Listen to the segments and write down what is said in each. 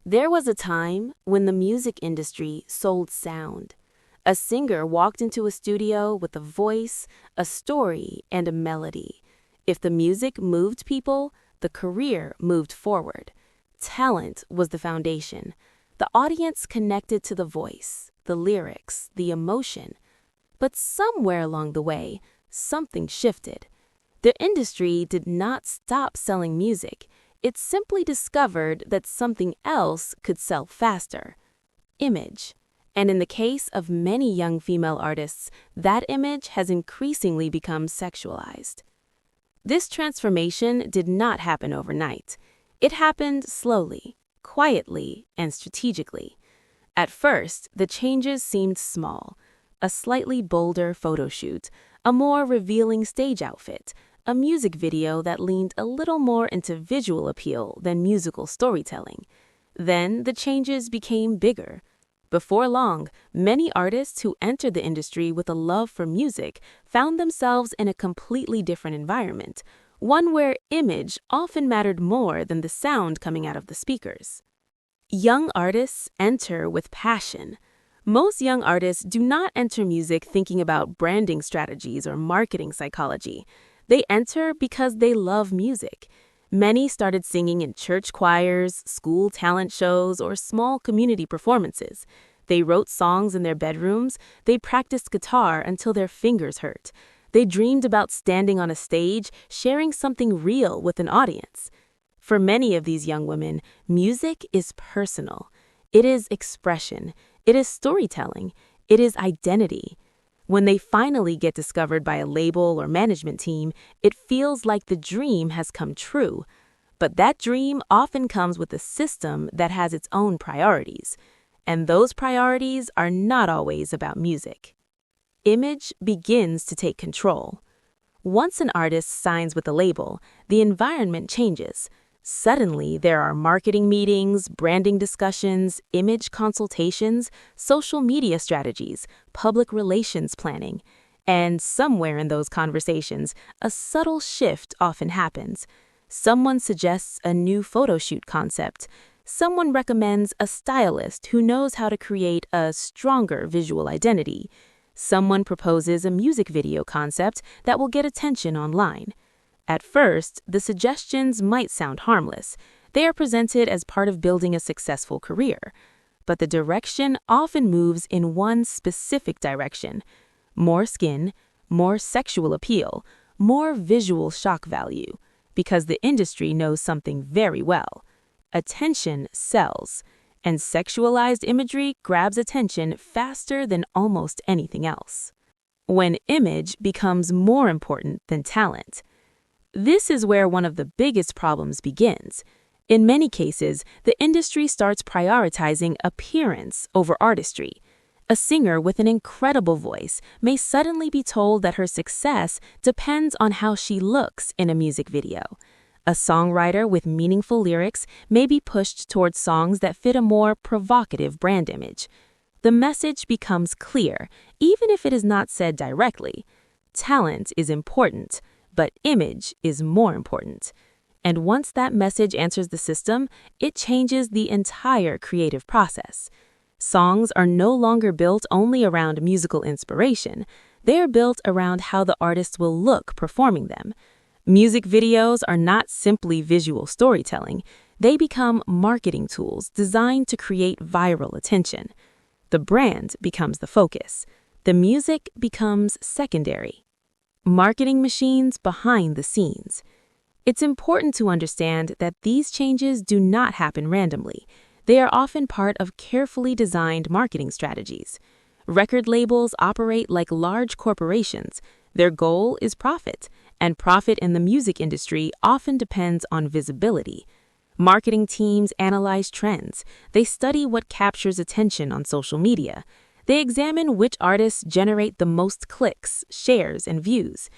There was a time when the music industry sold sound. A singer walked into a studio with a voice, a story, and a melody. If the music moved people, the career moved forward. Talent was the foundation. The audience connected to the voice, the lyrics, the emotion. But somewhere along the way, something shifted. The industry did not stop selling music. It simply discovered that something else could sell faster: image. And in the case of many young female artists, that image has increasingly become sexualized. This transformation did not happen overnight. It happened slowly, quietly, and strategically. At first, the changes seemed small: a slightly bolder photo shoot, a more revealing stage outfit, a music video that leaned a little more into visual appeal than musical storytelling. Then the changes became bigger. Before long, many artists who entered the industry with a love for music found themselves in a completely different environment, one where image often mattered more than the sound coming out of the speakers. Young artists enter with passion. Most young artists do not enter music thinking about branding strategies or marketing psychology. They enter because they love music. Many started singing in church choirs, school talent shows, or small community performances. They wrote songs in their bedrooms. They practiced guitar until their fingers hurt. They dreamed about standing on a stage, sharing something real with an audience. For many of these young women, music is personal. It is expression. It is storytelling. It is identity. When they finally get discovered by a label or management team, it feels like the dream has come true. But that dream often comes with a system that has its own priorities. And those priorities are not always about music. Image begins to take control. Once an artist signs with a label, the environment changes. Suddenly, there are marketing meetings, branding discussions, image consultations, social media strategies, public relations planning. And somewhere in those conversations, a subtle shift often happens. Someone suggests a new photo shoot concept. Someone recommends a stylist who knows how to create a stronger visual identity. Someone proposes a music video concept that will get attention online. At first, the suggestions might sound harmless. They are presented as part of building a successful career. But the direction often moves in one specific direction: more skin, more sexual appeal, more visual shock value. Because the industry knows something very well: attention sells, and sexualized imagery grabs attention faster than almost anything else. When image becomes more important than talent, this is where one of the biggest problems begins. In many cases, the industry starts prioritizing appearance over artistry. A singer with an incredible voice may suddenly be told that her success depends on how she looks in a music video. A songwriter with meaningful lyrics may be pushed towards songs that fit a more provocative brand image. The message becomes clear, even if it is not said directly. Talent is important, but image is more important. And once that message enters the system, it changes the entire creative process. Songs are no longer built only around musical inspiration. They are built around how the artist will look performing them. Music videos are not simply visual storytelling. They become marketing tools designed to create viral attention. The brand becomes the focus. The music becomes secondary. Marketing machines behind the scenes. It's important to understand that these changes do not happen randomly. They are often part of carefully designed marketing strategies. Record labels operate like large corporations. Their goal is profit, and profit in the music industry often depends on visibility. Marketing teams analyze trends. They study what captures attention on social media. They examine which artists generate the most clicks, shares, and views.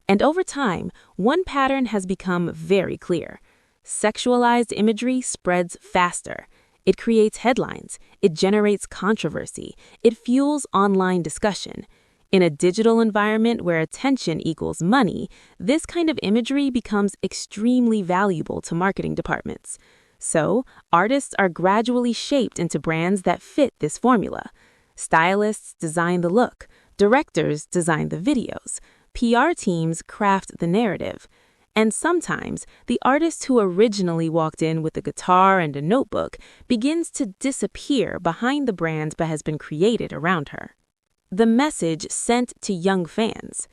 And over time, one pattern has become very clear. Sexualized imagery spreads faster. It creates headlines. It generates controversy. It fuels online discussion. In a digital environment where attention equals money, this kind of imagery becomes extremely valuable to marketing departments. So, artists are gradually shaped into brands that fit this formula. Stylists design the look, directors design the videos, PR teams craft the narrative. And sometimes, the artist who originally walked in with a guitar and a notebook begins to disappear behind the brand that has been created around her. The message sent to young fans.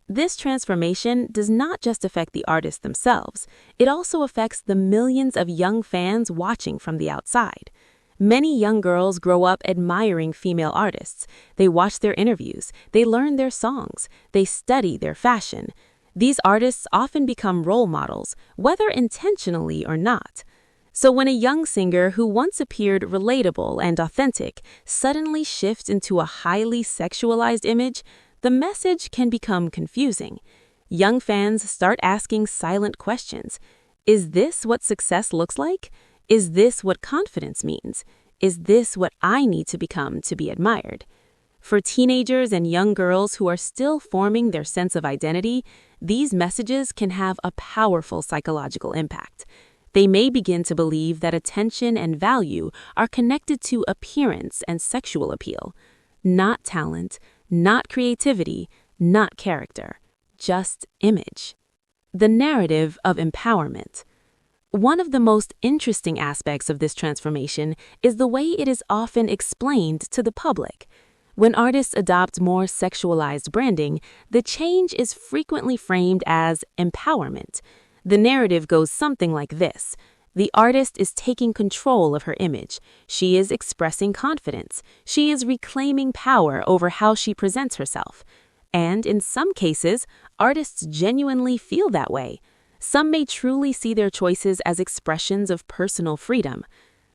This transformation does not just affect the artists themselves, it also affects the millions of young fans watching from the outside. Many young girls grow up admiring female artists. They watch their interviews, they learn their songs, they study their fashion. These artists often become role models, whether intentionally or not. So when a young singer who once appeared relatable and authentic suddenly shifts into a highly sexualized image, the message can become confusing. Young fans start asking silent questions. Is this what success looks like? Is this what confidence means? Is this what I need to become to be admired? For teenagers and young girls who are still forming their sense of identity, these messages can have a powerful psychological impact. They may begin to believe that attention and value are connected to appearance and sexual appeal, not talent, not creativity, not character, just image. The narrative of empowerment. One of the most interesting aspects of this transformation is the way it is often explained to the public. When artists adopt more sexualized branding, the change is frequently framed as empowerment. The narrative goes something like this. The artist is taking control of her image. She is expressing confidence. She is reclaiming power over how she presents herself. And in some cases, artists genuinely feel that way. Some may truly see their choices as expressions of personal freedom.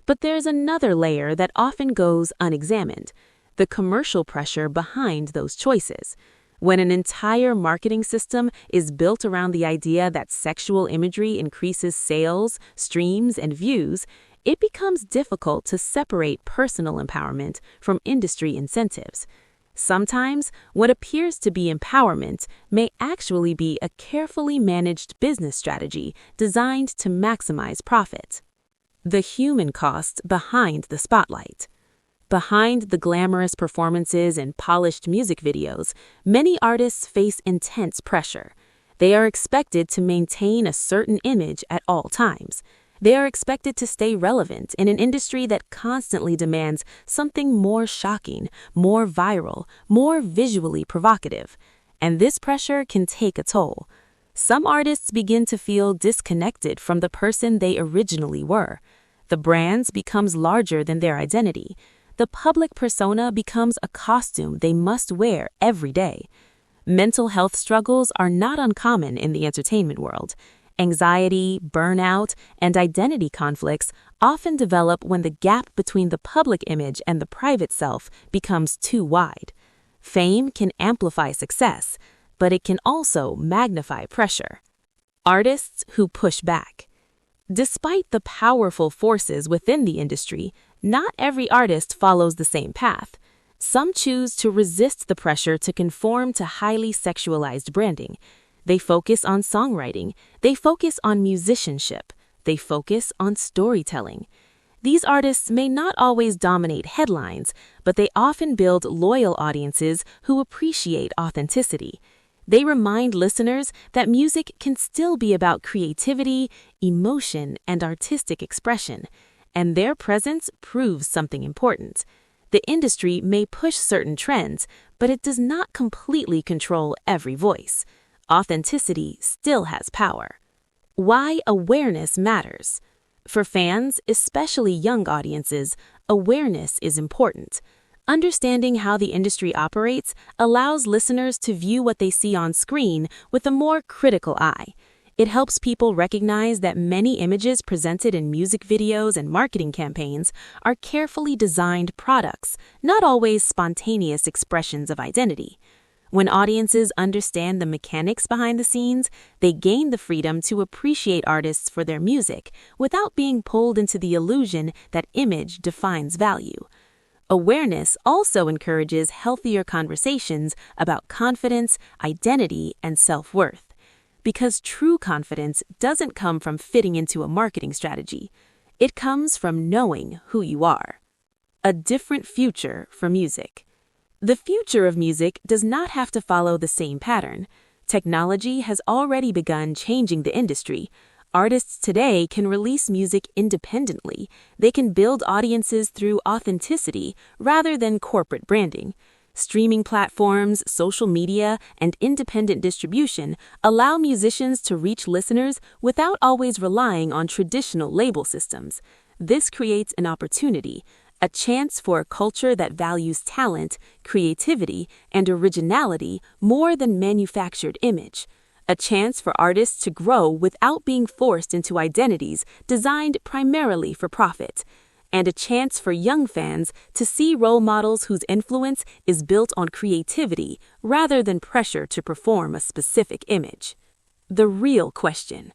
But there's another layer that often goes unexamined. The commercial pressure behind those choices. When an entire marketing system is built around the idea that sexual imagery increases sales, streams, and views, it becomes difficult to separate personal empowerment from industry incentives. Sometimes, what appears to be empowerment may actually be a carefully managed business strategy designed to maximize profit. The human cost behind the spotlight. Behind the glamorous performances and polished music videos, many artists face intense pressure. They are expected to maintain a certain image at all times. They are expected to stay relevant in an industry that constantly demands something more shocking, more viral, more visually provocative. And this pressure can take a toll. Some artists begin to feel disconnected from the person they originally were. The brand becomes larger than their identity. The public persona becomes a costume they must wear every day. Mental health struggles are not uncommon in the entertainment world. Anxiety, burnout, and identity conflicts often develop when the gap between the public image and the private self becomes too wide. Fame can amplify success, but it can also magnify pressure. Artists who push back. Despite the powerful forces within the industry, not every artist follows the same path. Some choose to resist the pressure to conform to highly sexualized branding. They focus on songwriting. They focus on musicianship. They focus on storytelling. These artists may not always dominate headlines, but they often build loyal audiences who appreciate authenticity. They remind listeners that music can still be about creativity, emotion, and artistic expression, and their presence proves something important. The industry may push certain trends, but it does not completely control every voice. Authenticity still has power. Why awareness matters. For fans, especially young audiences, awareness is important. Understanding how the industry operates allows listeners to view what they see on screen with a more critical eye. It helps people recognize that many images presented in music videos and marketing campaigns are carefully designed products, not always spontaneous expressions of identity. When audiences understand the mechanics behind the scenes, they gain the freedom to appreciate artists for their music without being pulled into the illusion that image defines value. Awareness also encourages healthier conversations about confidence, identity, and self-worth. Because true confidence doesn't come from fitting into a marketing strategy. It comes from knowing who you are. A different future for music. The future of music does not have to follow the same pattern. Technology has already begun changing the industry. Artists today can release music independently. They can build audiences through authenticity rather than corporate branding. Streaming platforms, social media, and independent distribution allow musicians to reach listeners without always relying on traditional label systems. This creates an opportunity, a chance for a culture that values talent, creativity, and originality more than manufactured image. A chance for artists to grow without being forced into identities designed primarily for profit. And a chance for young fans to see role models whose influence is built on creativity rather than pressure to perform a specific image. The real question: